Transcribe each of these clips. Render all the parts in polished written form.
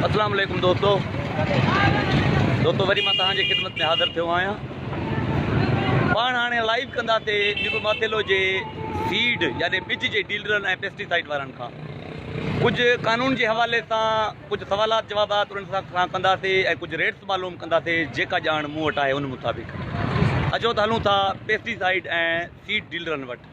अस्सलाम वालेकुम दोस्तों वरी मां तव्हांजे ख़िदमत में हाज़िर थियो आहियां। पाण हाणे लाइव कंदासीं निबु माथेलो जे सीड यानी बिज जे डीलरनि ऐं पेस्टिसाइड वारनि खां कुझु कानून जे हवाले सां कुझु सवालात जवाबात उन्हनि सां कंदासीं ऐं कुझु रेट्स मालूम कंदासीं जेका ॼाण मूं वटि आहे उन मुताबिक़। अचो त हलूं था पेस्टिसाइड ऐं सीड डीलरनि वटि।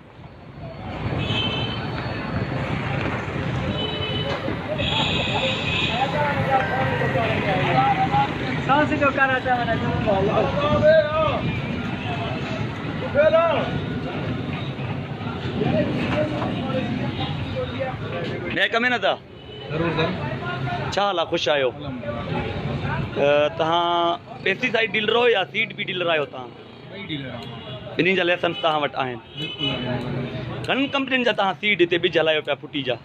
मैं कमे न था ज़रूर सर। छा हाल आहे? ख़ुशि आहियो? तव्हां पेस्टिसाइड डीलर हो या सीड बि डीलर आहियो? तव्हां ॿिन्ही जा लाइसेंस तव्हां वटि आहिनि? घणनि कंपनियुनि जा तव्हां सीड हिते बिज हलायो पिया फुटी जा?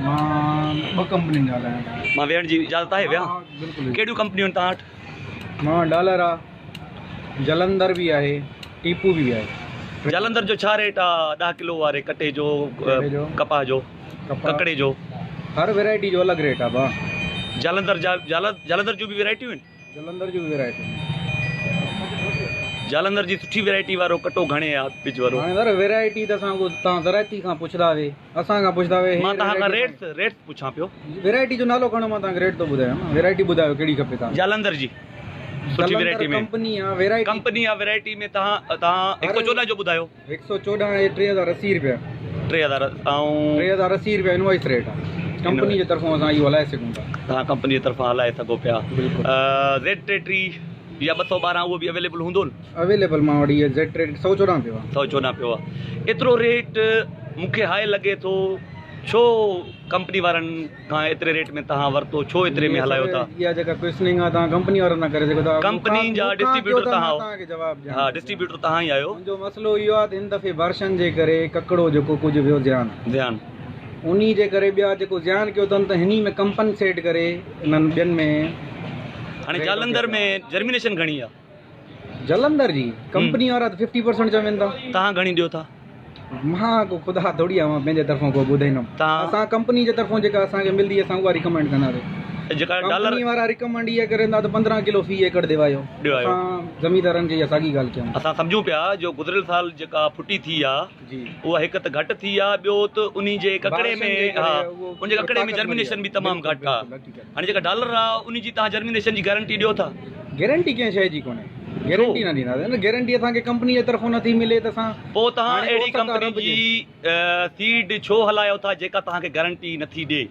मां 2 कंपनियुनि जा हलायां। मां वेहण जी इजाज़त आहे विया? बिल्कुलु। कहिड़ियूं कंपनियूं तव्हां वटि? मां डॉलर आहे, जलंधर भी आहे, टीपू भी आहे। जलंधर जो छा रेट आहे? 10 किलो वारे कटे जो, कपाह जो, ककड़े जो? हर वैरायटी जो अलग रेट आहे भाउ। जलंधर जूं बि वैरायटियूं आहिनि? जलंधर जी वैरायटी। जलंधर जी सुठी वैरायटी वारो कटो घणे आहे बिज वारो? हाणे सर वैरायटी त तव्हां ज़रायती खां पुछंदा वे, असां खां पुछंदा वे। मां तव्हां खां रेट्स पुछां पियो। वैरायटी जो नालो खणो, मां तव्हांखे रेट थो ॿुधायां न। वैरायटी ॿुधायो कहिड़ी खपे तव्हां? जलंधर जी सुठी वैरायटी में कंपनी आहे वैरायटी में तव्हां 114 जो ॿुधायो। 114 ऐं 3080 रुपया। 3000 ऐं 3080 रुपया इनवॉइस रेट आहे। कंपनी जे तरफ़ां असां इहो हलाए सघूं था। तव्हां कंपनी जे तरफ़ां हलाए सघो पिया। Z33 या 212 उहो बि अवेलेबल हूंदो न? अवेलेबल मां वटि इहा Z33 114 पियो आहे। 114 पियो आहे। एतिरो रेट मूंखे हाय लॻे थो। छो कंपनी वारनि खां एतिरे रेट में तव्हां वरितो? छो एतिरे में हलायो था? इहा जेका क्वेश्चनिंग आहे तव्हां कंपनी वारनि सां करे सघो था। कंपनी जा डिस्ट्रीब्यूटर तव्हां हो? तव्हांखे जवाबु ॾियां। हा, डिस्ट्रीब्यूटर तव्हां ई आहियो। मुंहिंजो मसइलो इहो आहे त हिन दफ़े वर्षन जे करे ककड़ो जेको कुझु वियो ध्यानु उन्ही जे करे ॿिया जेको ध्यानु कयो अथनि त हिन में कंपनसेट करे इन्हनि ॿियनि में। हाणे जालंधर में जर्मिनेशन घणी आहे? जलंधर जी कंपनी वारा त 50% चवनि था। तव्हां घणी ॾियो था? मां को ख़ुदा थोड़ी आहे, मां पंहिंजे तरफ़ां को ॿुधाईंदुमि। असां कंपनी जे तरफ़ां जेका असांखे मिलंदी असां उहा रिकमेंड कंदासीं। जेका कंपनी वारा रिकमेंड इहा करे त 15 किलो फी एकड़ देवायो। असां ज़मींदारनि खे इहा साॻी ॻाल्हि कयूं। असां सम्झूं पिया जो गुज़िरियल साल जेका फुटी थी आहे उहा हिकु त घटि थी आहे, ॿियो त उन जे ककड़े में उन जे ककड़े में जर्मिनेशन बि तमामु घटि आहे। हाणे जेका डॉलर आहे उन जी तव्हां जर्मिनेशन जी गारंटी ॾियो था? गारंटी कंहिं शइ जी कोन्हे, गारंटी न ॾींदासीं न। गारंटी असांखे कंपनी जे तरफ़ां नथी मिले त असां पोइ तव्हां अहिड़ी कंपनी जी सीड छो हलायो था जेका तव्हांखे गारंटी नथी ॾे?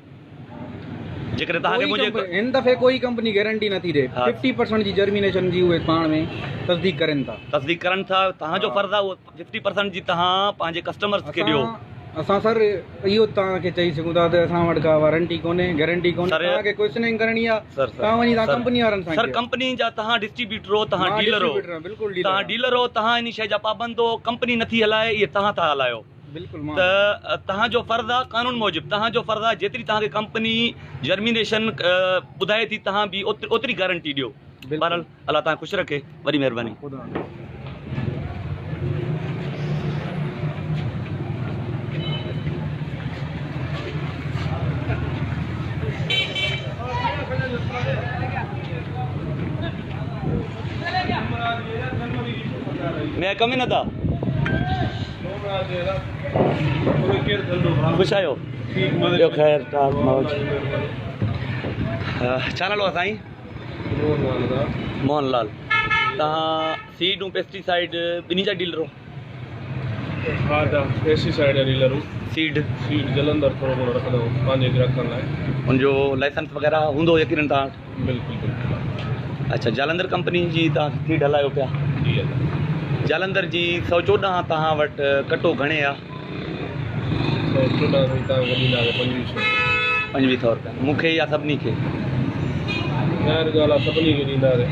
जेकर तव्हांखे मुंहिंजे हिन दफ़े कोई कंपनी गारंटी नथी ॾे। 50% जी जर्मिनेशन जी उहे पाण में तस्दीक करनि था। तव्हांजो फर्ज़ु आहे उहो 50% जी तव्हां पंहिंजे कस्टमर्स खे ॾियो। असां सर इहो तव्हांखे चई सघूं था त असां वटि का वारंटी कोन्हे, गारंटी कोन्हे। तव्हांखे क्वेश्चनिंग करणी आहे तव्हां वञी तव्हां कंपनी वारनि सां। सर कंपनी जा तव्हां डिस्ट्रीब्यूटर हो, तव्हां डीलर हो। बिल्कुलु तव्हां डीलर हो, तव्हां इन शइ जा पाबंद हो। कंपनी नथी हलाए, इहे तव्हां था हलायो। बिल्कुलु त तव्हांजो फर्ज़ु आहे कानून मूजिबि, तव्हांजो फर्ज़ु आहे जेतिरी तव्हांखे कंपनी जर्मिनेशन ॿुधाए थी तव्हां बि ओतिरी गारंटी ॾियो। बहरहाल अल्लाह तव्हां ख़ुशि रखे। वॾी महिरबानी। मैं कमी न था? ख़ुशि आहियो? ॿियो ख़ैर छा नालो आहे साईं? मोहनलाल। तव्हां सीड ऐं पेस्टिसाइड ॿिन्ही जा डीलर हो? हा त पेस्टिसाइड जा डीलर हो। सीड जलंधर थोरो घणो रखंदो पंहिंजे ग्राहकनि लाइ। उनजो लाइसेंस वग़ैरह हूंदो यकीनन तव्हां वटि? बिल्कुलु। अच्छा, जालंधर कंपनी जी तव्हां सीड हलायो पिया? जालंधर जी 114 तव्हां वटि कटो घणे आहे? 114 तव्हांखे ॾींदासीं 2500 रुपया। मूंखे या सभिनी खे? ख़ैर ॻाल्हि आहे, सभिनी खे ॾींदासीं।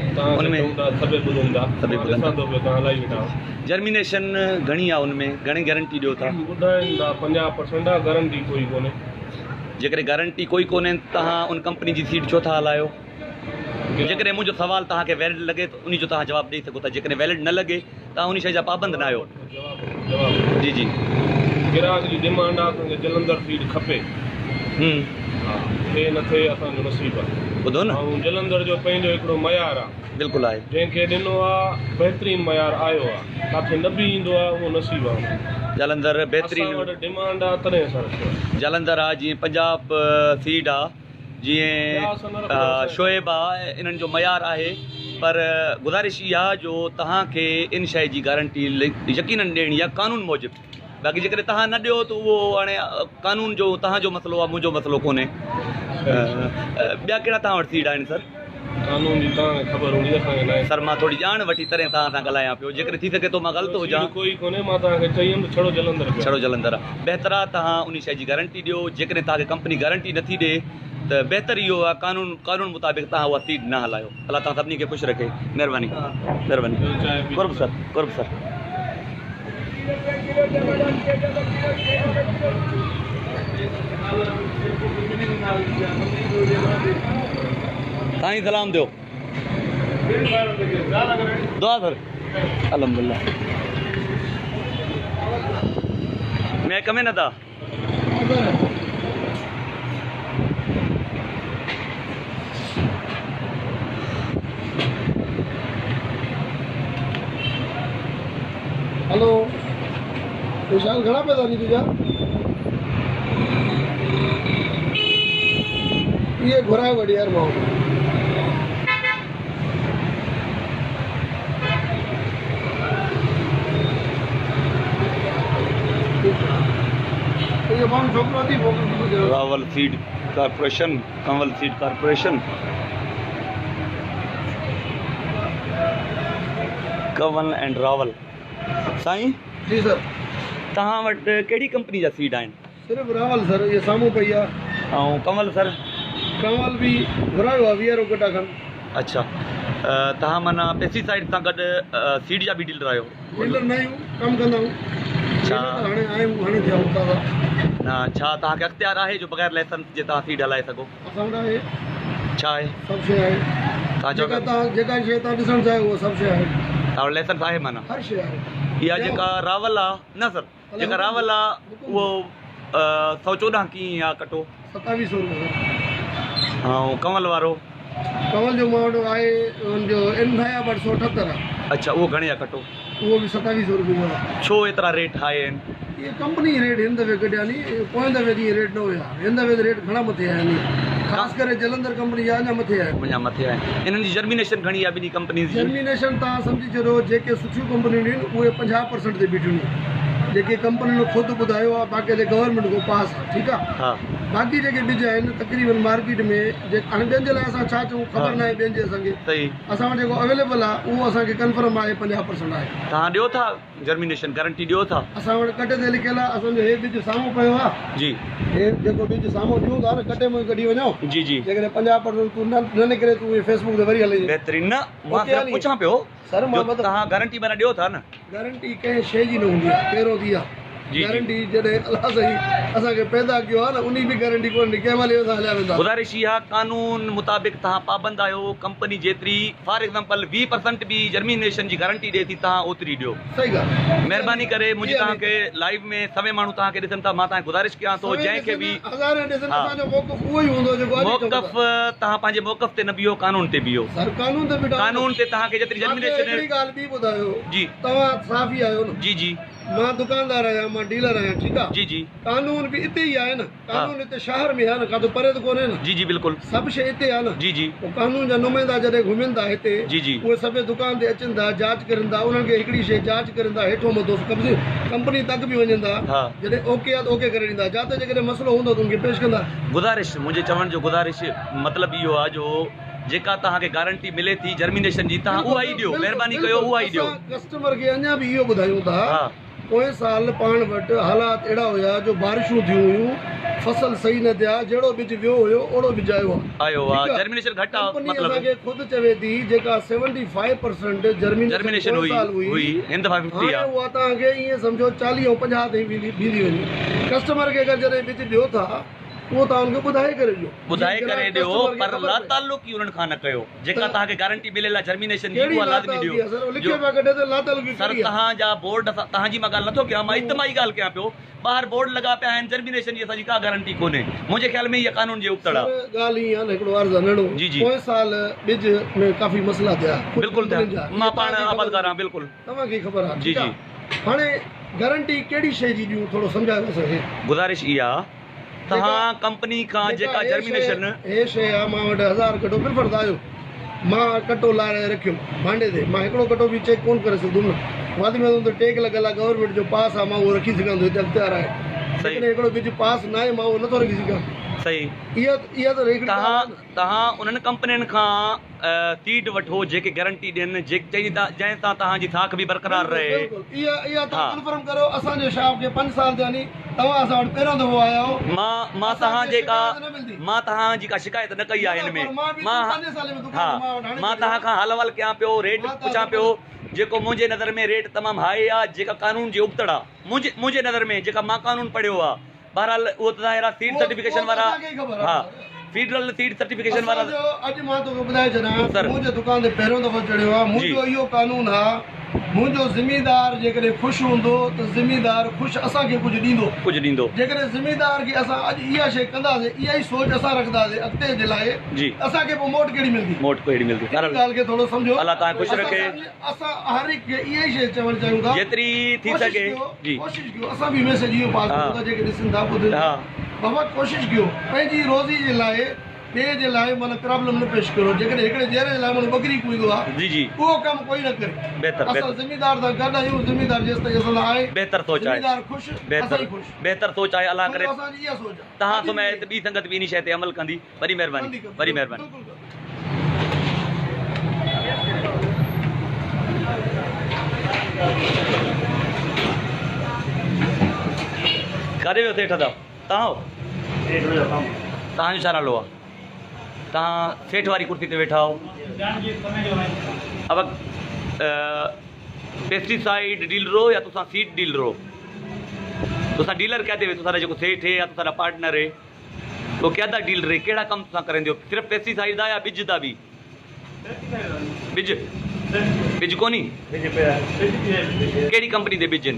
जर्मिनेशन घणी आहे उनमें? घणी गारंटी ॾियो था? ॿुधाइनि था 50% आहे, गारंटी कोई कोन्हे। जेकॾहिं गारंटी कोई कोन्हे तव्हां उन कंपनी जी सीड छो था हलायो? जेकॾहिं मुंहिंजो सवाल तव्हांखे वैलिड लॻे त उन जो तव्हां जवाबु ॾेई सघो था। जेकॾहिं वैलिड न लॻे तव्हां उन शइ जा पाबंद न आहियो। जी जी। ग्राहक जी डिमांड आहे असांखे जलंधर सीड खपे। हा हे न थिए असांजो नसीब आहे। ॿुधो न, ऐं जलंधर जो पंहिंजो हिकिड़ो मयार आहे, बिल्कुलु आहे। जंहिंखे ॾिनो आहे बहितरीनु मयार आयो आहे, किथे न बि ईंदो आहे उहो नसीब आहे। जलंधर असां बहितरीनु वटि डिमांड आहे तॾहिं असां रखियो आहे। जलंधर आहे, जीअं पंजाब सीड आहे, जीअं शोएब आहे, इन्हनि जो मयार आहे। पर गुज़ारिश इहा जो तव्हांखे इन शइ जी गारंटी यकीनन ॾियणी आहे क़ानून मूजिबि। बाक़ी जेकॾहिं तव्हां न ॾियो त उहो हाणे क़ानून जो तव्हांजो मसइलो आहे, मुंहिंजो मसइलो कोन्हे। ॿिया कहिड़ा तव्हां वटि सीड आहिनि सर? कानून जी तव्हांखे ख़बर हूंदी, असांखे न आहे। सर मां थोरी ॼाण वठी तॾहिं तव्हां सां ॻाल्हायां पियो। जेकॾहिं थी सघे थो मां ग़लति हुजां, कोई कोन्हे, मां तव्हांखे चई हुयमि छड़ो जलंधर पियो। छड़ो जलंधर आहे बहितर आहे। तव्हां उन शइ जी गारंटी ॾियो। जेकॾहिं तव्हांखे कंपनी गारंटी नथी ॾिए त बहितर इहो आहे कानून मुताबिक़ तव्हां उहा सीट न हलायो। अलाह तव्हां सभिनी खे ख़ुशि रखे। महिरबानी महिरबानी। कुर्ब सर, कुर्ब सर। साईं सलाम दियो। दुआ सर। अल्हम्दुलिल्लाह। मैं कमे न था। हेलो विशाल घणा पैसा नी तुझा ये घुराए वठी यार मां ये मां छोकरो थी Rawal seed corporation, Kanwal seed corporation, Kanwal and Rawal. साईं जी सर, तव्हां वटि कहिड़ी कंपनी जा सीड आहिनि? सिर्फ रावल सर, ये साम्हूं पई आहे। ऐं कंवल सर? कंवल बि घुरायो आहे 20 रुपया खनि। अच्छा, तव्हां माना पेस्टिसाइड सां गॾु सीड जा बि डीलर आहियो? डीलर न आहियूं, कमु कंदा आहियूं। छा हाणे आहियूं, हाणे थिया उतां न, छा तव्हांखे अख़्तियार आहे जो बग़ैर लाइसेंस जे तव्हां सीड हलाए सघो? असां वटि आहे, छा आहे? सभु शइ आहे। तव्हां जेका शइ तव्हां ॾिसणु चाहियो उहा सभु शइ आहे। तव्हां वटि लाइसेंस आहे माना? हर शइ आहे। इहा जेका रावल आहे न सर, जेका रावल आहे उहो 114 की आहे कटो? 2700 रुपया। ऐं कंवल वारो? कंवल जो मां वटि आहे हुनजो इनया 278 आहे। अच्छा, उहो घणे आहे कटो? उहो बि 2700 रुपये जो आहे। छो एतिरा रेट हाई आहिनि? ये कंपनी रेट हिन दफ़े कढिया नी, पोइ दफ़े जी रेट न हुया, हिन दफ़े रेट घणा मथे आया नी। ख़ासि करे जलंधर कंपनी जा अञा मथे आहे। अञा मथे आहे। इन्हनि जी जर्मिनेशन घणी आहे ॿिन्ही कंपनीज़ जी? जर्मिनेशन तव्हां सम्झी छॾियो, जेके सुठियूं कंपनियूं आहिनि उहे 50% ते बीठियूं आहिनि। जेके कंपनियुनि ख़ुदि ॿुधायो आहे, बाक़ी ते गवर्नमेंट को पास आहे, ठीकु आहे। हा, बाक़ी जेके ॿिज आहिनि तक़रीबन मार्केट में जे हाणे ॿियनि जे लाइ असां छा चऊं ख़बर न आहे ॿियनि जे असांखे। सही। असां वटि जेको अवेलेबल आहे उहो असांखे कंफर्म आहे 50% आहे। तव्हां ॾियो था जर्मिनेशन गारंटी ॾियो था? असां वटि कटे ते लिखियल आहे। असांजो हे ॿिज साम्हूं पियो आहे जी। हे जेको ॿिज साम्हूं ॾियूं था न, कटे में कढी वञो। जी जी। जेकॾहिं 50% तूं न निकिरे तूं फेसबुक ते वरी हले। बहितरीन। न, मां सिर्फ़ु पुछां पियो सर, मां तव्हां गारंटी माना ॾियो था न? गारंटी कंहिं शइ जी न हूंदी आहे, पहिरों थी आहे गारंटी। जॾहिं अलाह सही असांखे पैदा कयो आहे न, उन बि गारंटी कोन्हे, कंहिं महिल असां हलिया वेंदा। गुज़ारिश इहा, कानून मुताबिक़ तव्हां पाबंद आहियो। कंपनी जेतिरी फॉर एग्जाम्पल 20% बि जर्मिनेशन जी गारंटी ॾिए थी, तव्हां ओतिरी ॾियो। सही ॻाल्हि। महिरबानी करे मुंहिंजी तव्हांखे लाइव में सवे माण्हू तव्हांखे ॾिसनि था, मां तव्हांखे गुज़ारिश कयां थो जंहिंखे बि उहो ई हूंदो जेको मौक़फ़, तव्हां पंहिंजे मौक़फ़ ते न बीहो, कानून ते बीहो। कानून ते बीहो। कानून ते तव्हांखे जेतिरी जर्मिनेशन। ॻाल्हि बि ॿुधायो जी। तव्हां साफ़ी आहियो न? जी जी। मां दुकानदार आहियां, मां डीलर आहियां, ठीकु आहे। जी जी। कानून बि हिते ई आहे न। कानून हिते शहर में आहे न, काथो परे त कोन्हे न। जी जी बिल्कुलु। सभु शइ हिते आहे न। जी जी। कानून जा नुमाइंदा जॾहिं घुमनि था हिते, जी जी, उहे सभु दुकान ते अचनि था, जांच करनि था, उन्हनि खे हिकिड़ी शइ जांच करनि था, हेठो मथो कब्ज़े कंपनी तक बि वञनि था। जॾहिं ओके आहे त ओके करे ॾींदा, जाते जेकॾहिं मसइलो हूंदो त उनखे पेश कंदा। गुज़ारिश, मुंहिंजे चवण जो गुज़ारिश मतिलबु इहो आहे जो जेका तव्हांखे गारंटी मिले थी जर्मिनेशन जी, तव्हां उहा ई ॾियो। महिरबानी कयो, उहा ई ॾियो। कस्टमर खे अञा बि इहो ॿुधायूं था, पोएं साल पाण वटि हालात अहिड़ा हुया जो बारिशूं थियूं हुयूं, फसल सही न थिया, जहिड़ो बिज वियो हुयो ओड़ो बिज आयो आहे। जर्मिनेशन घटि आहे, मतलब असांखे ख़ुदि चवे थी जेका 75% जर्मिनेशन हुई हिन दफ़ा 50 आहे, उहा तव्हांखे ईअं सम्झो 40 ऐं 50 ताईं बीहंदी वञे। कस्टमर खे अगरि जॾहिं बिज ॾियो था वो तव्हां उनखे ॿुधाए करे ॾियो ॿुधाए करे ॾियो पर लातालुकी उन्हनि खां न कयो जेका तव्हांखे गारंटी मिलियल आहे जर्मिनेशन जी उहा लाज़मी ॾियो सर तव्हांजा बोर्ड तव्हांजी मां ॻाल्हि नथो कयां मां इज्तिमाही ॻाल्हि कयां पियो ॿाहिरि बोर्ड लॻा पिया आहिनि जर्मिनेशन जी असांजी का गारंटी कोन्हे मुंहिंजे ख़्याल में इहा कानून जे उबतड़ आहे ॻाल्हि ईअं आहे न हिकिड़ो अर्ज़ु नंढो जी जी पोएं साल ॿिज में काफ़ी मसइला थिया बिल्कुलु थिया मां पाण आबादगार आहियां बिल्कुलु तव्हांखे ख़बर आहे जी जी हाणे गारंटी कहिड़ी शइ जी ॾियूं थोरो सम्झायो असांखे गुज़ारिश इहा तव्हां कंपनी खां जेका जर्मिनेशन हे शइ आहे मां वटि 1000 कटो बिल्कुलु आयो मां कटो लारे रखियो भांडे ते मां हिकिड़ो कटो बि चेक कोन करे सघंदुमि न वादी में त टेक लॻल आहे गवर्नमेंट जो पास आहे मां उहो रखी सघां थो हिते अख़्तियार आहे लेकिन हिकिड़ो बिज पास न आहे मां उहो नथो रखी सघां सही इहा त तव्हां उन्हनि कंपनियुनि खां सीड वठो जेके गारंटी ॾियनि जंहिं सां तव्हांजी थाक बि बरक़रार रहे इहा तव्हां कंफर्म करो असांजे शाप खे 5 साल थिया नी तव्हां असां वटि पहिरियों दफ़ो आया आहियो मां तव्हांजी का शिकायत न कई आहे हिन में मां तव्हां खां हाल हवाल कयां पियो रेट पुछां पियो जेको मुंहिंजे नज़र में रेट तमामु हाई आहे जेका कानून जे उबतड़ आहे मुंहिंजे नज़र में जेका मां कानून पढ़ियो आहे बहरहाल उहो तव्हां सीड सर्टिफिकेशन वारा हा फेडरल सीड सर्टिफिकेशन वारा अॼु मां तोखे ॿुधाए छॾियां मुंहिंजे दुकान ते पहिरियों दफ़ो चढ़ियो आहे मुंहिंजो इहो कानून आहे मुंहिंजो ज़िमीदार जेकॾहिं ख़ुशि हूंदो त ज़िमीदार ख़ुशि असांखे कुझु ॾींदो जेकॾहिं ज़िमीदार खे असां अॼु इहा शइ कंदासीं इहा ई सोच असां रखंदासीं अॻिते जे लाइ असांखे पोइ मोट कहिड़ी मिलंदी ॻाल्हि खे थोरो सम्झो अलाह तव्हां ख़ुशि रखे असां हर हिकु खे इहा ई शइ चवणु चाहियूं था जेतिरी थी सघे कोशिशि कयो असां बि मैसेज इहो पास कयूं था जेके ॾिसनि था ॿुधनि बाबा कोशिशि कयो पंहिंजी रोज़ी जे लाइ ॿिए जे लाइ माना प्रॉब्लम न पेश करो जेकॾहिं हिकिड़े जहिड़े जे लाइ माना बकरी कुईंदो आहे जी जी उहो कमु कोई न करे असां ज़िमेदार सां गॾु आहियूं ज़िमेदार जेसि ताईं असां आहे बहितर सोच आहे ज़िमेदार ख़ुशि बहितर सोच आहे अलाह करे असांजी इहा सोच आहे तव्हां सुम्हे ॿी संगत बि इन शइ ते अमल कंदी वरी महिरबानी काॾे वियो सेठ दादा तव्हांजो छा नालो आहे तव्हां सेठ वारी कुर्सी ते वेठा हो अब पेस्टिसाइड डीलर हो या तुसां सीड डीलर हो तुसां डीलर क्या थे तुसां जो सेठ है या तुसां पार्टनर है तो क्या था डीलर है केड़ा कम तुसां करें दियो सिर्फ पेस्टिसाइड दा या बिज दा भी बिज कोनी केड़ी कंपनी दे बिज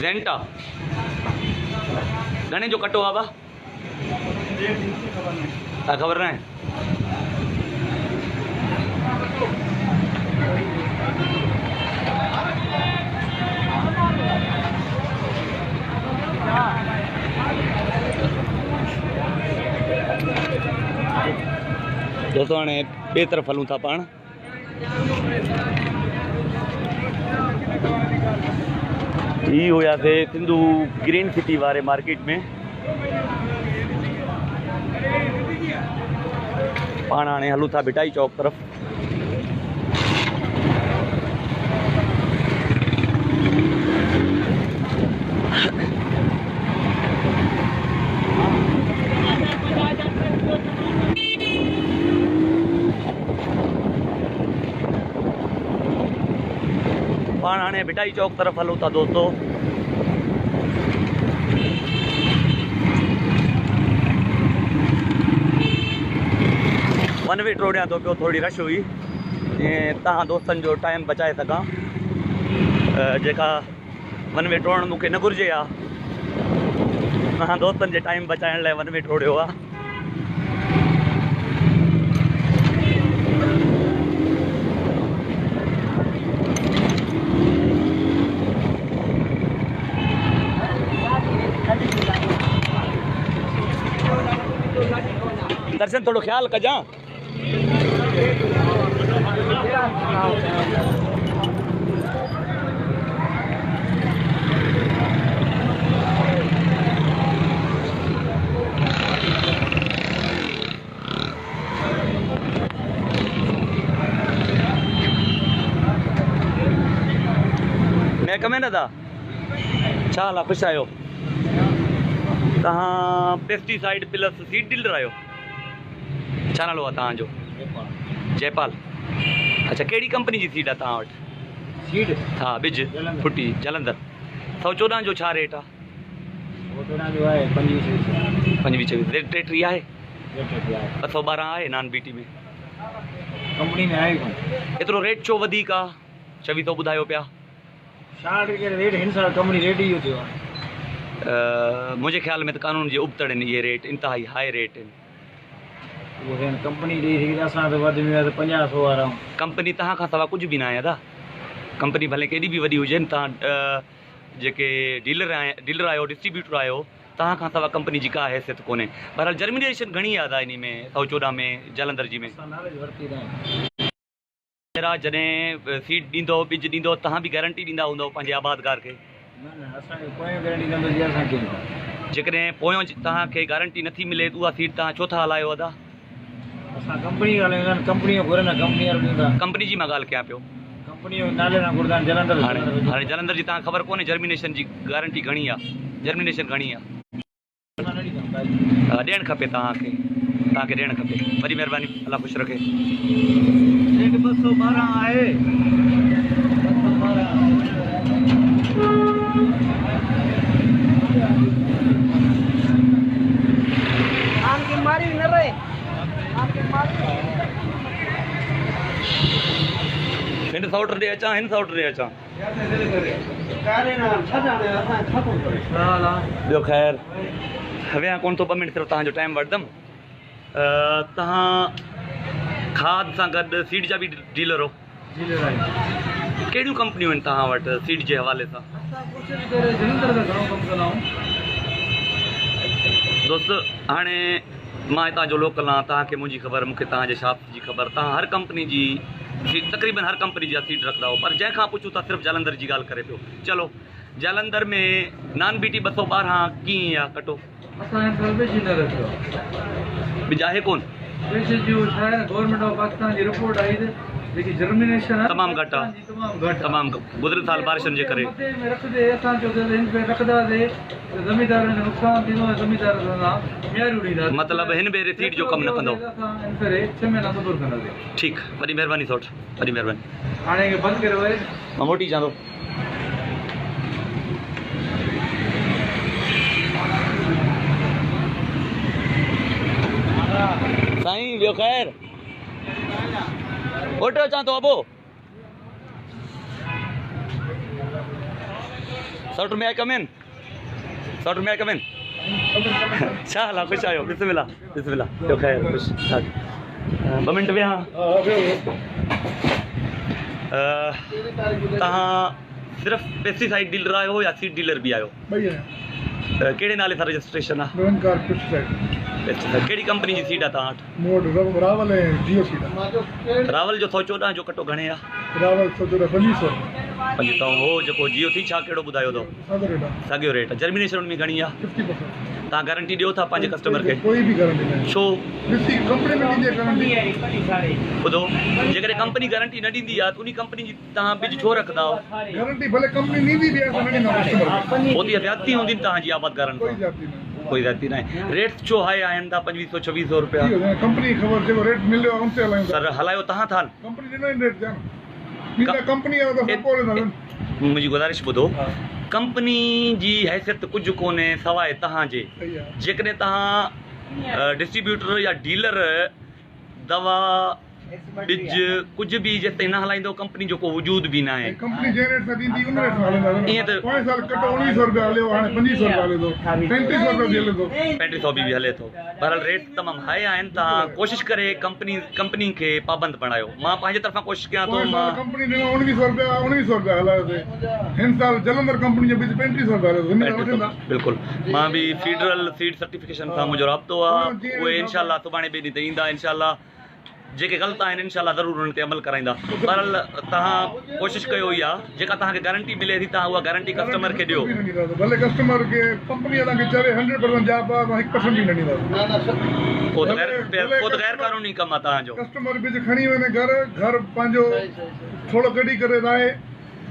रेंटा घणे जो कटो आहे बा खबर न आहे दोस्तों हाणे ॿिए तरफ़ हलूं था पाण ही हुयासीं सिंधु ग्रीन सिटी वारे मार्केट में पाण हाणे हलूं था भिटाई चौक तरफ़ पाण हाणे भिटाई चौक तरफ़ हलूं था दोस्तों वन वे टोड़ियां थो पियो थोड़ी रश हुई जीअं तव्हां दोस्तनि जो टाइम बचाए सघां जेका वन वे टोड़णु मूंखे न घुरिजे आहे तव्हां दोस्तनि जे टाइम बचाइण लाइ वन वे टोड़ियो आहे दर्शन थोड़ो ख्याल कजां मैं कमें न था छा हाल आहे ख़ुशि आहियो तव्हां पेस्टिसाइड प्लस सीड डीलर आहियो छा नालो आहे तव्हांजो जयपाल अच्छा कहिड़ी कंपनी जी सीड आहे तव्हां वटि सीड हा बिज फुटी जलंधर 114 जो छा रेट आहे जो है 25 रेट टेट रही है 212 है नॉन बीटी में कंपनी में आहे कोन एतिरो रेट छो वधीक आहे 2600 ॿुधायो पिया रेट हिन साल कंपनी रेट ई थियो आहे मुंहिंजे ख़्याल में त कानून जे उबतड़ आहिनि इहे रेट इंतिहाई हाई रेट आहिनि उहे कंपनी ॾेई सघी असां त वधि में वधि 50-100 वारा कंपनी तव्हां खां सवाइ कुझु बि न आहे दादा कंपनी भले केॾी बि वॾी हुजनि तव्हां जेके डीलर आहियो डिस्ट्रीब्यूटर आहियो तव्हां खां सवाइ कंपनी जी का हैसियत कोन्हे बहरहाल जर्मिनेशन घणी आहे इन में 114 में जालंधर जी में जॾहिं सीड ॾींदो ॿिज ॾींदो तव्हां बि गारंटी ॾींदा हूंदव पंहिंजे आबादगार खे जेकॾहिं पोयों तव्हांखे गारंटी नथी मिले उहा सीट तव्हां छो था हलायो अदा कंपनी कंपनी जी मां ॻाल्हि कयां पियो हाणे जालंधर जी तव्हांखे ख़बर कोन्हे जर्मिनेशन जी गारंटी घणी आहे जर्मिनेशन घणी आहे ॾियणु खपे तव्हांखे ॾियणु खपे वॾी महिरबानी अलाह ख़ुशि रखे 212 आहे हिन साउटर ॾे अचां ॿियो ख़ैर विया कोन थो 2 मिंट सिर्फ़ु तव्हांजो टाइम वठंदुमि तव्हां खाद सां गॾु सीड जा बि डीलर हो कहिड़ियूं कंपनियूं आहिनि तव्हां वटि सीड जे हवाले सां दोस्त हाणे मां हितां जो लोकल आहियां तव्हांखे मुंहिंजी ख़बर मूंखे तव्हांजे शॉप जी ख़बर तव्हां हर कंपनी जी तक़रीबन हर कंपनी जा सीड रखंदा हो पर जंहिंखां पुछूं था सिर्फ़ु जालंधर जी ॻाल्हि करे पियो चलो जालंधर में नॉन बीटी 212 कीअं आहे कटो ॿिज आहे कोन गवर्नमेंट ऑफ पाकिस्तान जी रिपोर्ट आई जेकी जर्मिनेशन आहे तमामु घटि आहे तमामु गुज़िरियल साल बारिशनि जे करे मतिलबु हिन भेरे सीड जो कमु न कंदो ठीकु वॾी महिरबानी सौट वॾी महिरबानी हाणे बंदि करे वरी मां मोटी अचां थो साईं ॿियो ख़ैर फोटो अचां थो अबो सौट में आई कम इन छा हाल आहे ख़ुशि आहियो बिस्मिल्लाह ॿियो ख़ैर ख़ुशि 2 मिंट विया तव्हां सिर्फ़ु पेस्टिसाइड डीलर आहियो या सीड डीलर बि आहियो कहिड़े नाले सां रजिस्ट्रेशन आहे कहिड़ी कंपनी जी सीड आहे तव्हां वटि रावल जो 114 जो कटो घणे आहे रावल 2500 हो जेको जियो थी छा कहिड़ो ॿुधायो अथव साॻियो रेट आहे जर्मिनेशन में घणी आहे 50% तव्हां गारंटी ॾियो था पंहिंजे कस्टमर खे कोई भी गारंटी नहीं छो कंपनी में ॾींदी गारंटी ॿुधो जेकॾहिं कंपनी गारंटी न ॾींदी आहे त उन कंपनी जी तव्हां ॿिज छो रखंदा आहियो गारंटी भले कंपनी नहीं दी असां न ॾींदा कस्टमर पोइ ज़्यादती हूंदी तव्हांजी आबादगारनि कोई सां जाती नहीं कोई ज़्यादती न आहे रेट छो हाई आहिनि था 2500-2600 रुपया कंपनी खबर जो रेट मिलियो उनसे हलायूं सर हलायो तव्हां था कंपनी ॾिनो रेट जान ॿी कंपनी आहे त सपोर्ट न मुंहिंजी गुज़ारिश ॿुधो कंपनी जी हैसियत कुझु कोन्हे सवाइ तव्हांजे जेकॾहिं तव्हां डिस्ट्रीब्यूटर या डीलर दवा ॿिज कुझु बि जेसि ताईं न हलाईंदो कंपनी जो को वजूद बि न आहे कंपनी जे रेट सां ॾींदी उन रेट सां हलंदा ईअं त पोइ साल कटो 1900 रुपया हलियो हाणे 2500 रुपया हले थो 3500 रुपया बि हले थो 3500 बि हले थो बहरहाल रेट तमामु हाई आहिनि तव्हां कोशिशि करे कंपनी खे पाबंद बणायो मां पंहिंजे तरफ़ां कोशिशि कयां थो मां कंपनी ॾिनो 1900 रुपया हलायो थिए हिन साल जलंधर कंपनी जो बीज 3500 रुपया हले थो बिल्कुलु मां बि फीडरल सीड सर्टिफिकेशन सां मुंहिंजो राब्तो आहे उहे इनशाला सुभाणे ॿिए ॾींहं ते ईंदा इनशाला जेके ग़लति आहिनि इनशाला ज़रूरु उन ते अमल कराईंदा बहरहाल तव्हां कोशिशि कयो ई आहे जेका तव्हांखे गारंटी मिले थी तव्हां उहा गारंटी कस्टमर खे ॾियो भले कस्टमर खे कंपनी तव्हांखे चवे 100% जाब आहे 1% बि न ॾींदा पोइ त गैर कानूनी कमु आहे तव्हांजो कस्टमर बीज खणी वञे घर पंहिंजो थोरो कढी करे लाहे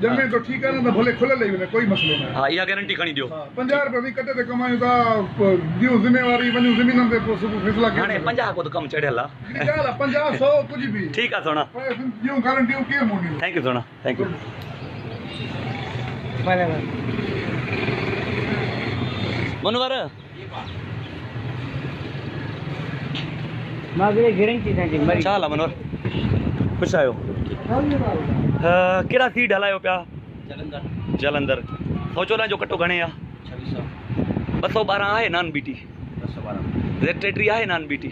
ॼमे तो ठीकु आहे न त भले खुलियल ई वञे कोई मसइलो न आहे हा इहा गारंटी खणी ॾियो 50 रुपया कटे ते कमायूं था ॾियूं ज़िम्मेवारी वञूं ज़मीननि ते पोइ सुबुह फ़ैसिला हाणे 50 को त कमु चढ़ियल आहे ॻाल्हि आहे 50 100 कुझु बि ठीकु आहे सोना ॾियूं गारंटियूं कीअं मोड़ियूं थैंक यू सोना थैंक यू मनोवर छा हाल आहे मनोवर ख़ुशि आहियो कहिड़ा सीड हलायो पिया जलंधर 114 जो कटो घणे आहे 212 आहे नॉन बीटी Z33 आहे नॉन बीटी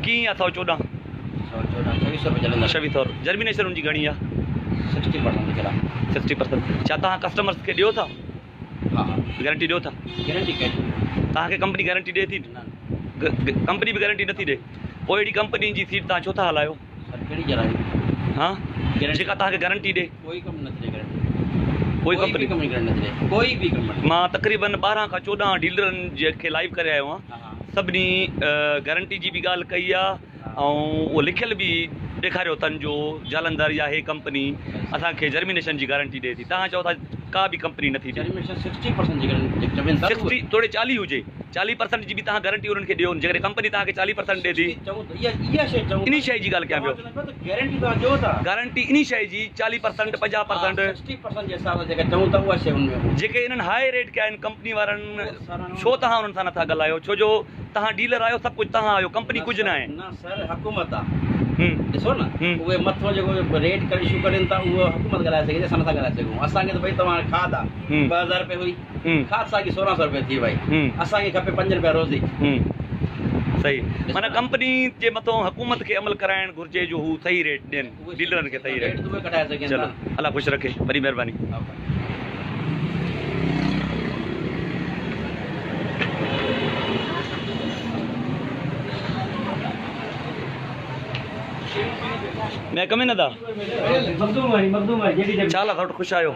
कीअं आहे 114 2600 जर्मिनेशन उनजी घणी आहे 60%। छा तव्हां कस्टमर्स खे ॾियो था गारंटी ॾियो था तव्हांखे कंपनी गारंटी ॾिए थी कंपनी बि गारंटी नथी ॾिए पोइ अहिड़ी कंपनी जी सीट तव्हां छो था हलायो हा जेका तव्हांखे गारंटी ॾिए कोई कंपनी मां तक़रीबन 12 खां 14 डीलरनि जेके लाइव करे आयो आहियां सभिनी गारंटी जी बि ॻाल्हि कई आहे ऐं उहो लिखियल बि ॾेखारियो अथनि जो जालंधर या हे कंपनी असांखे जर्मिनेशन जी गारंटी ॾिए थी तव्हां चओ था का बि कंपनी नथी ॾिए 60 थोरे 40 हुजे 40% जी बि तव्हां गारंटी उन्हनि खे ॾियो जेकॾहिं कंपनी तव्हांखे 40% ॾिए थी इन शइ जी ॻाल्हि कयां पियो गारंटी इन शइ जी 40% 50% जेके इन्हनि हाई रेट कया आहिनि कंपनी वारनि छो तव्हां उन्हनि सां नथा ॻाल्हायो छो जो तव्हां डीलर आहियो सभु कुझु तव्हां आहियो कंपनी कुझु न आहे ॾिसो न उहे मथो जेको रेट करे इशू करनि था उहो हुकूमत ॻाल्हाए सघे असां नथा ॻाल्हाए सघूं असांखे त भई तव्हां खाद आहे 2000 रुपए हुई खाद असांखे 1600 रुपए थी वई असांखे खपे 5 रुपया रोज़ी सही माना कंपनी जे मथां हुकूमत खे अमल कराइण घुर्जे जो हू सही रेट ॾियनि डीलरनि खे सही रेट कढाए सघनि चलो अल्लाह ख़ुशि रखे वॾी महिरबानी मैं कम न था छा हाल आहे ख़ुशि आहियो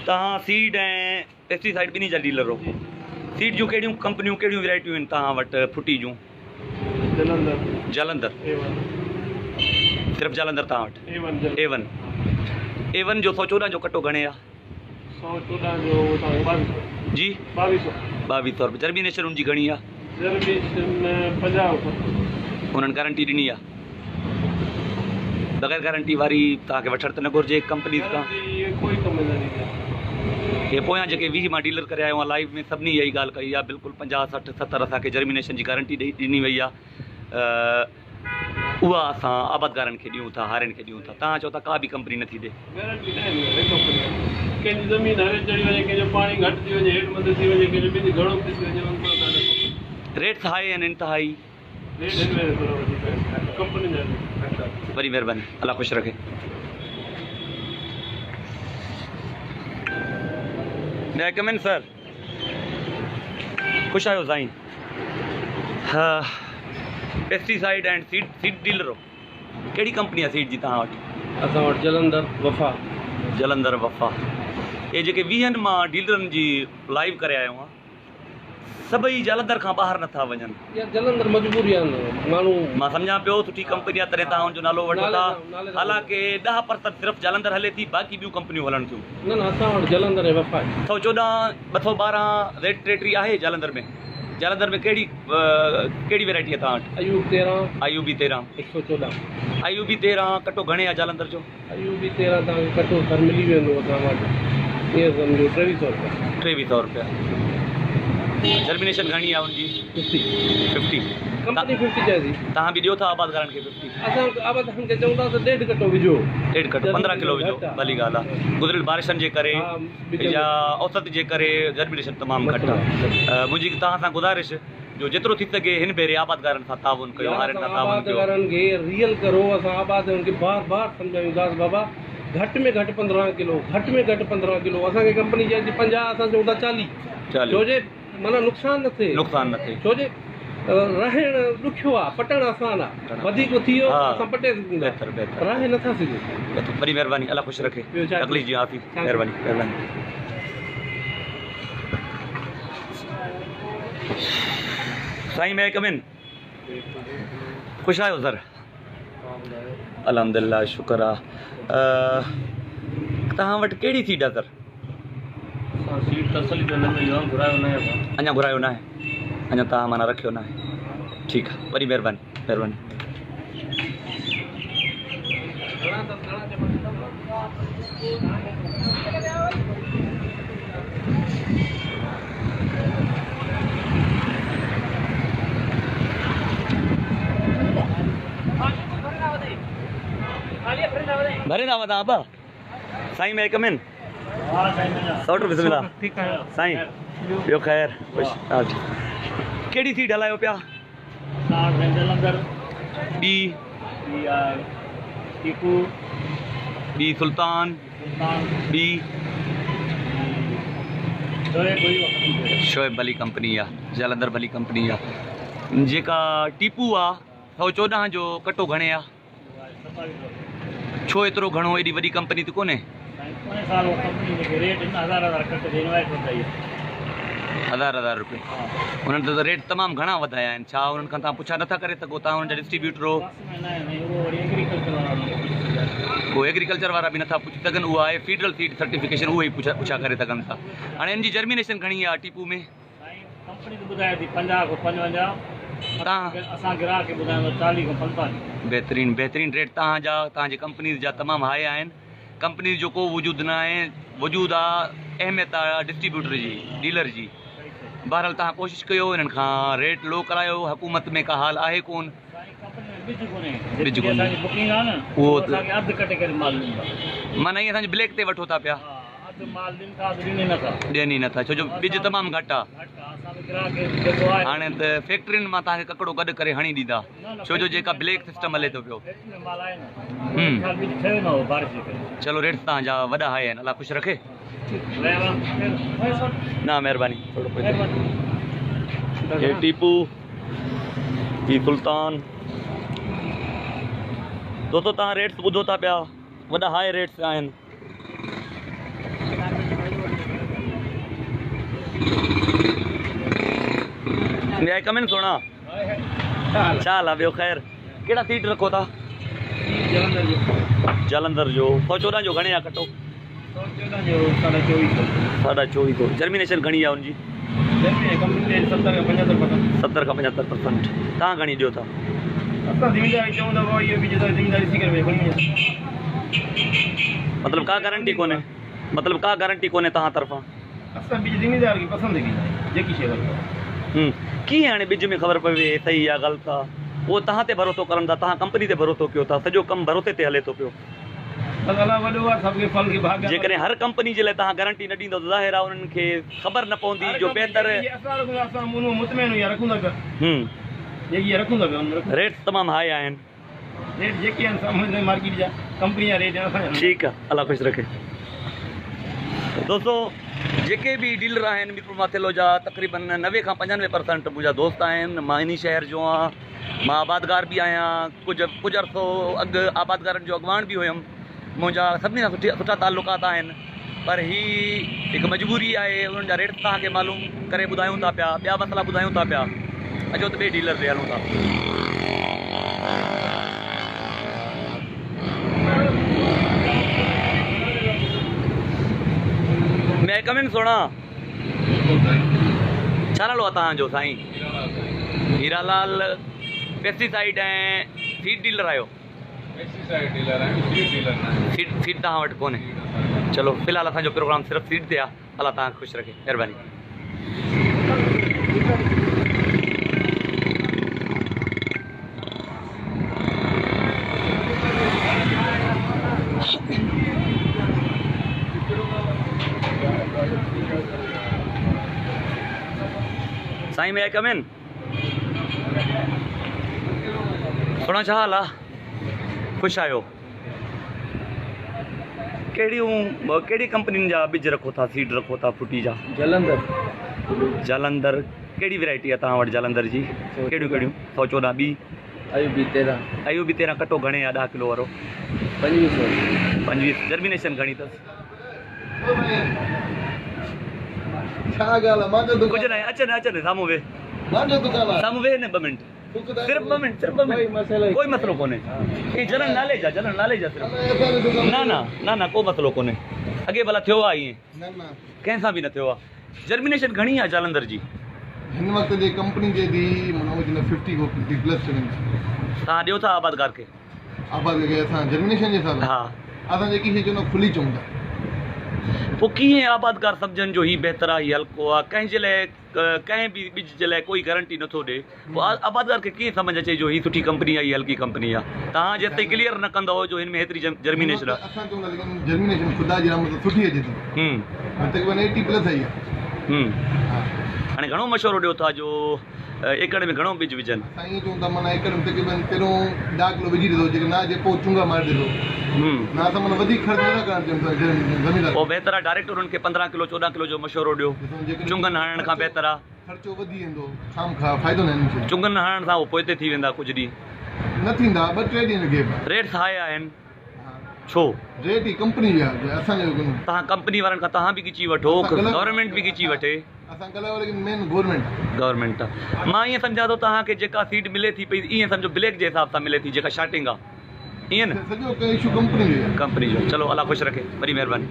तव्हां सीड ऐं पेस्टिसाइड ॿिन्ही जा डीलर हो सीड जूं कहिड़ियूं कंपनियूं कहिड़ियूं वैराइटियूं आहिनि तव्हां वटि फुटी जूं जलंधर सिर्फ़ु जलंधर तव्हां वटि A1 जो 114 जो कटो घणे आहे 114 जो जी 2200 रुपये जर्मिनेशन उनजी घणी आहे 50 उन्हनि गारंटी ॾिनी आहे बग़ैर गारंटी वारी तव्हांखे वठण त न घुरिजे कंपनीज़ खां हे पोयां जेके 20 मां डीलर करे आयो आहियां लाइव में सभिनी इहा ई ॻाल्हि कई आहे बिल्कुलु 50 60 70 असांखे जर्मिनेशन जी गारंटी ॾिनी वई आहे उहा असां आबादगारनि खे ॾियूं था हारियुनि खे ॾियूं था तव्हां चओ था का बि कंपनी नथी ॾिए कंहिंजी ज़मीन हरे चढ़ी वञे कंहिंजो पाणी घटि थी वञे हेठि मथे थी वञे कंहिंजो ॿिनि घणो थी वञे रेट हाई आहिनि इंतिहाई वरी महिरबानी अल्लाह ख़ुशि रखे कम इन सर ख़ुशि आहियो साईं पेस्टिसाइड एंड सीड डीलर हो कहिड़ी कंपनी आहे सीड जी तव्हां वटि असां वटि जलंधर वफ़ा ये जेके 20 मां डीलरनि जी लाइव करे आयो आहियां सभई जलंधर खां ॿाहिरि नथा वञनि जलंधर मजबूरी आहे माण्हू मां सम्झां पियो सुठी कंपनी आहे तॾहिं तव्हां हुनजो नालो वठो था हालांकि 10% सिर्फ़ु जलंधर हले थी बाक़ी ॿियूं कंपनियूं हलनि थियूं न असां वटि जलंधर ऐं वफ़ा 114 212 Z33 आहे जलंधर में कहिड़ी वैराइटी आहे तव्हां वटि IUB 13 IUB 13 कटो घणे आहे जलंधर जो IUB 13 तव्हांखे कटो सर मिली वेंदो असां वटि ईअं सम्झो 2300 रुपया जर्मिनेशन घणी आहे उनजी 50 कंपनी 50 चए थी तव्हां बि ॾियो था आबादगारनि खे 50 असां आबादगारनि खे चऊं था त 1.5 कटो विझो 1.5 कटो 15 किलो विझो भली ॻाल्हि आहे गुज़िरियल बारिशनि जे करे या औसत जे करे जर्मिनेशन तमामु घटि आहे मुंहिंजी तव्हां सां गुज़ारिश जो जेतिरो थी सघे हिन भेरे आबादगारनि सां ताउन कयो हारियुनि सां ताउन कयो आबादगारनि खे रियल करो असां आबादगारनि खे बार बार सम्झायूं बाबा घटि में घटि 15 किलो असांखे कंपनी चए थी 50 असां चऊं था 40 छो जे माना नुक़सान न थिए छो जे रहण ॾुखियो आहे पटण आसान आहे वधीक थी वियो असां पटे रहे नथा सघूं वॾी महिरबानी अल्लाह ख़ुशि रखे तकलीफ़ जी आफ़ी महिरबानी साईं मैं कम इन ख़ुशि आहियो सर अल्हम्दुलिल्लाह शुक्र आहे तव्हां वटि कहिड़ी सीट आहे सर अञा घुरायो न आहे अञा तव्हां माना रखियो न आहे ठीकु आहे वरी महिरबानी भरे ना वदा अबा साईं मैं कम इन सौट बिस्मिल्लाह ठीक है साईं ॿियो ख़ैर ख़ुश कहिड़ी सीट हलायो पिया जलंधर ॿी टीकू ॿी सुल्तान ॿी शोएब भली कंपनी आहे जलंधर भली कंपनी आहे जेका टीपू आहे 114 जो कटो घणे आहे छो एतिरो घणो एॾी वॾी कंपनी त कोन्हे हज़ार रुपए उन्हनि त रेट तमामु घणा वधाया आहिनि छा उन्हनि खां तव्हां पुछा नथा करे सघो तव्हां हुननि जा डिस्ट्रीब्यूटर हो वो एग्रीकल्चर वारा भी नथा पुछी सघनि उहा आहे फेडरल सीड सर्टिफिकेशन उहे ई पुछा करे सघनि था हाणे हिन जी जर्मिनेशन घणी आहे टीपू में कंपनी तो ॿुधाए थी 50 खां 55 तव्हां असां ग्राहक खे ॿुधायूं 40 खां 45 बहितरीन रेट तव्हांजी कंपनी जा तमामु हाई आहिनि कंपनी जो को वजूद न आहे वजूद आहे अहमियत आहे डिस्ट्रीब्यूटर जी डीलर जी बहरहाल तव्हां कोशिशि कयो हिननि खां रेट लो करायो हुकूमत में का हाल आहे कोन बिज कोन्हे बुकिंग आहे न उहो असांखे अधु कटे करे माल ॾींदा माना ईअं असांजे ब्लैक ते वठो था पिया अधु माल ॾिनि था ॾिनी नथा ॾियनि ई नथा छो जो बिज तमामु घटि आहे असांखे ग्राहक जेको आहे हाणे त फैक्ट्रियुनि मां तव्हांखे ककिड़ो गॾु करे हणी ॾींदा छो जो जेका ब्लैक सिस्टम हले थो पियो माल आहे न बिज ठहियो न हो बारिश जे करे चलो रेट तव्हांजा वॾा हाई आहिनि अलाह ख़ुशि रखे ना महिरबानी ये टीपू ये सुल्तान दोस्तों तव्हां रेट्स ॿुधो था पिया वॾा हाई रेट्स आहिनि कम इन सोना छा हाल आहे ॿियो ख़ैर कहिड़ा सीट रखो था जलंधर जो 114 जो घणे आहे कटो 2400 जर्मिनेशन घणी आहे हुनजी 70 खां 75%। तव्हां घणी ॾियो था मतलब का गारंटी कोन्हे तव्हां तरफ़ां कीअं हाणे बिज में ख़बर पवे सही आहे ग़लति आहे उहो तव्हां ते भरोसो करनि था तव्हां कंपनी ते भरोसो कयो था सॼो कमु भरोसे ते हले थो पियो जेकॾहिं हर कंपनी जे लाइ तव्हां गारंटी न ॾींदव ज़ाहिर आहे उन्हनि खे ख़बर न पवंदी जो बहितर रेट तमामु हाई आहिनि ठीकु आहे अलाह ख़ुशि रखे दोस्तों जेके भी डीलर आहिनि मीरपुर माथेलो जा तक़रीबन 90 खां 95% मुंहिंजा दोस्त आहिनि मां इन शहर जो आहियां मां आबादगार बि आहियां कुझु अर्सो अॻु आबादगारनि जो अॻुवाण बि हुयुमि मुंहिंजा सभिनी सां सुठा ताल्लुकात आहिनि पर ही हिकु मजबूरी आहे उन्हनि जा रेट तव्हांखे मालूम करे ॿुधायूं था पिया ॿिया मसला ॿुधायूं था पिया अचो त ॿिए डीलर ते हलूं था मैं कम इन सोना छा नालो आहे तव्हांजो साईं हीरालाल पेस्टिसाइड ऐं फीड डीलर आहियो फीड तव्हां वटि कोन्हे चलो फ़िलहाल असांजो प्रोग्राम सिर्फ़ु फीड ते आहे अलाह तव्हांखे ख़ुशि रखे महिरबानी साईं मैं कम इन थोड़ा छा हाल आहे ख़ुशि आहियो कहिड़ी कंपनियुनि जा बिज रखो था सीड रखो था फ्रूटी जा जलंधर कहिड़ी वैरायटी आहे तव्हां वटि जलंधर जी कहिड़ियूं 114 ॿी अयूबी 13 कटो घणे आहे 10 किलो वारो 25 जर्मिनेशन घणी अथसि कुझु न अचनि साम्हूं वेह न 2 मिंट सिर्फ़ु 2 मिंट कोई मसलो कोन्हे जलन नाले जा सिर्फ़ु न को मसलो कोन्हे अॻे भला थियो आहे ईअं कंहिं सां बि न थियो आहे जर्मिनेशन घणी आहे जलंधर जी हिन वक़्त जे कंपनी जे दी 50 प्लस तव्हां ॾियो था आबादगार खे असां जर्मिनेशन जे हिसाब हा असां जेकी शइ चवंदा खुली चऊं था पोइ कीअं आबादकार सम्झनि जो ही बहितर आहे, ही हल्को आहे, कंहिंजे लाइ कंहिं बि ॿिज जे लाइ कोई गारंटी नथो ॾे, पोइ आबादकार खे कीअं सम्झ अचे जो ही सुठी कंपनी आहे, ही हल्की कंपनी आहे? तव्हां जेसि ताईं क्लियर न कंदव जो हिन में हेतिरी जर्मिनेशन आहे, असां चऊं था लेकिन जर्मिनेशन ख़ुदा जी रहमत सुठी अचे थी, तक़रीबन 80+ आई आहे। हाणे घणो मशवरो ॾियो था जो एकड़ में घणो ॿिज विझनि? असां ईअं चऊं था माना एकड़ में तक़रीबन पहिरियों 10 किलो विझी ॾिठो, जेके न जे पोइ चुंगा मारे ॾिठो, न असां माना वधीक ख़र्च न करणु चाहियूं था ज़मीनदार। पोइ बहितर आहे डायरेक्ट उन्हनि खे 15 किलो 14 किलो जो मशवरो ॾियो, चुंगनि हणण खां बहितर आहे। ख़र्चो वधी वेंदो, शाम खां फ़ाइदो न हिननि खे। चुंगनि हणण सां उहो पोइते थी वेंदा कुझु ॾींहं, न थींदा, 2-3 ॾींहं गेप आहे। रेट्स हाई आहिनि छो? रेट ई कंपनी जा असांजो कोन्हे। तव्हां कंपनी वारनि खां तव्हां बि खिची वठो, गवर्नमेंट बि खिची वठे, असां ॻाल्हायो, लेकिन मेन गवर्नमेंट आहे। मां ईअं सम्झां थो तव्हांखे जेका सीट मिले थी पई ईअं सम्झो ब्लैक जे हिसाब सां मिले थी, जेका शार्टिंग आहे ईअं न, सॼो इशू कंपनी जो आहे। कंपनी जो। चलो अल्लाह ख़ुशि रखे, वॾी महिरबानी।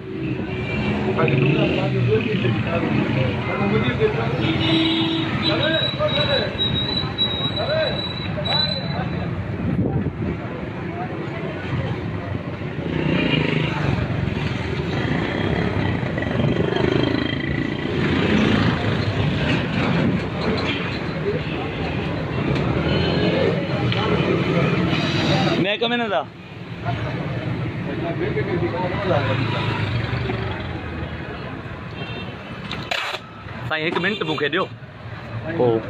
मैं कम न था साईं, 1 मिनट मूंखे ॾियो, पोइ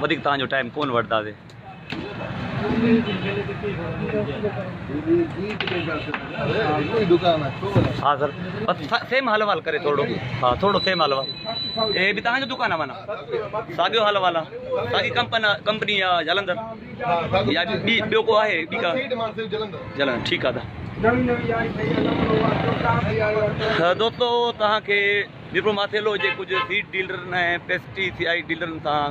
वधीक तव्हांजो टाइम कोन वठंदासीं। हाँ सर, बस सेम हाल वाल करे थोड़ो, हाँ थोड़ो सेम हाल वाल। ये भी तव्हांजो दुकान आहे माना साॻियो हाल वाल आहे, साॻी कंपनी आहे जलंधर या ॿियो को आहे? जलंधर, ठीकु आहे। दोस्तों तव्हांखे नीरपुर माथेलो जे कुझु सीड डीलरनि ऐं पेस्टिसाइड डीलरनि सां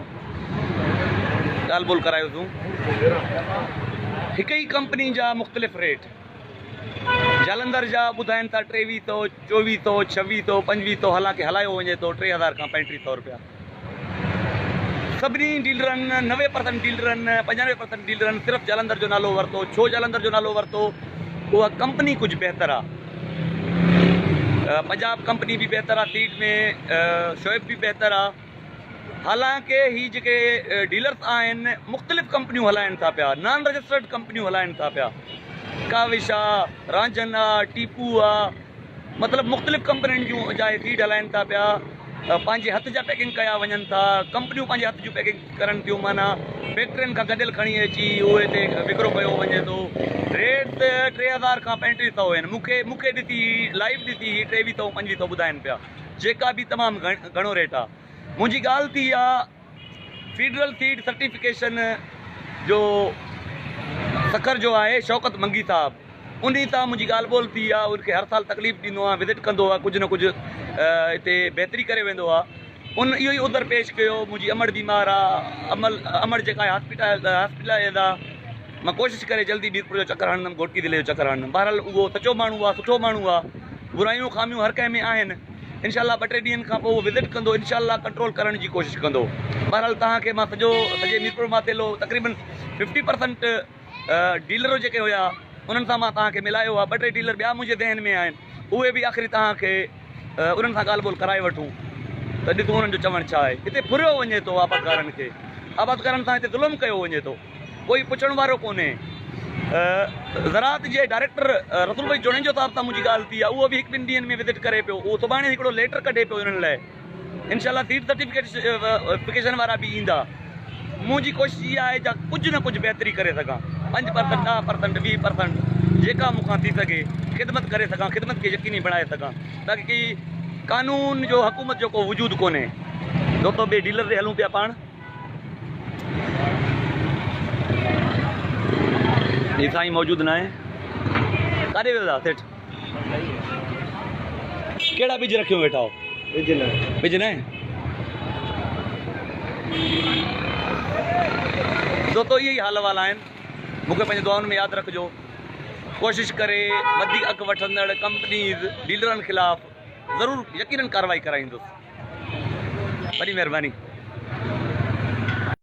ॻाल्हि ॿोल करायोसीं। हिक ई कंपनी जा मुख़्तलिफ़ रेट, जलंधर जा ॿुधाइनि था 2300, 2400, 2600, 2500, हालांकि हलायो वञे थो 3000 खां 3500 रुपया। सभिनी डीलरनि 90% डीलरनि 95% डीलरनि सिर्फ़ु जलंधर जो नालो वरितो। छो जलंधर जो नालो वरितो? उहा कंपनी कुझु बहितर आहे, पंजाब कंपनी भी बेहतर आहे, सीड में शोएब भी बेहतर आहे। हालांकि ही जेके डीलर्स आहिनि मुख़्तलिफ़ कंपनियूं हलाइनि था पिया, नॉन रजिस्टर्ड कंपनियूं हलाइनि था पिया, काविश आहे, रांझन आहे, टीपू आहे, मतिलबु मुख़्तलिफ़ कंपनियुनि जूं जा सीड हलाइनि था पिया। पंहिंजे हथ जा पैकिंग कया वञनि था, कंपनियूं पंहिंजे हथ जूं पैकिंग करनि थियूं, माना फैक्ट्रियुनि खां गॾियल खणी अची उहे हिते विकिरो कयो वञे थो। रेट 3000 खां 3500 आहिनि। मूंखे ॾिसी लाइव ॾिसी 2300 2500 ॿुधाइनि पिया, जेका बि तमामु घणो रेट आहे। मुंहिंजी ॻाल्हि थी आहे फेडरल सीड सर्टिफिकेशन जो सखर जो आहे शौकत मंगी साहब, उन तां मुंहिंजी ॻाल्हि ॿोल थी आहे। उनखे हर साल तकलीफ़ ॾींदो आहे, विज़िट कंदो आहे, कुझु न कुझु हिते बहितरी करे वेंदो आहे। उन इहो ई उधर पेश कयो। मुंहिंजी अमड़ बीमार आहे, अमड़ जेका आहे हॉस्पिटल आहे। मां कोशिशि करे जल्दी मीरपुर जो चक्कर हणंदुमि, घोटकी ज़िले जो चक्कर हणंदुमि। बहरहाल उहो सचो माण्हू आहे, सुठो माण्हू आहे, बुरायूं खामियूं हर कंहिं में आहिनि। इनशाला 2-3 ॾींहंनि खां पोइ उहो विज़िट कंदो, इनशाला कंट्रोल करण जी कोशिशि कंदो। बहरहाल तव्हांखे मां सॼे मीरपुर माथेलो तक़रीबन 50% डीलर जेके हुया उन्हनि सां मां तव्हांखे मिलायो आहे। 2-3 डीलर ॿिया मुंहिंजे ज़हन में आहिनि, उहे बि आख़िरी तव्हांखे उन्हनि सां ॻाल्हि ॿोल कराए वठूं त ॾिसूं उन्हनि जो चवणु छा आहे। हिते फुरियो वञे थो आबादकारनि खे, आबादकारनि सां हिते ज़ुल्म कयो वञे थो, कोई पुछण वारो कोन्हे। ज़राअत जे डायरेक्टर रसूल भाई जोड़ेंजो साहब सां मुंहिंजी ॻाल्हि थी आहे, उहो बि 1-2 ॾींहंनि में विज़िट करे पियो। उहो सुभाणे हिकिड़ो लेटर कढे पियो हिननि लाइ, इनशाला सीड सर्टिफिकेशन वारा बि ईंदा। मुंहिंजी कोशिशि इहा आहे जा कुझु न कुझु बहितरी करे सघां, 5%, 10%, 20%, जेका मूंखां थी सघे ख़िदमत करे सघां, ख़िदमत खे यकीनी बणाए सघां, ताकी कानून जो हुकूमत जो को वजूद कोन्हे। दोस्तो ॿिए डीलर ते हलूं पिया पाण। ही साईं मौजूदु न आहे, काॾे वियो था सेठ? कहिड़ा ॿिज रखियो वेठा हो? ॿिज न आहे दोस्तो, इहे ई हाल वाल आहिनि। मूंखे पंहिंजे दुआउनि में यादि रखिजो। कोशिशि करे वधीक अघु वठंदड़ कंपनीज़ डीलरनि ख़िलाफ़ु ज़रूरु यकीनन कार्रवाई कराईंदुसि। वॾी महिरबानी।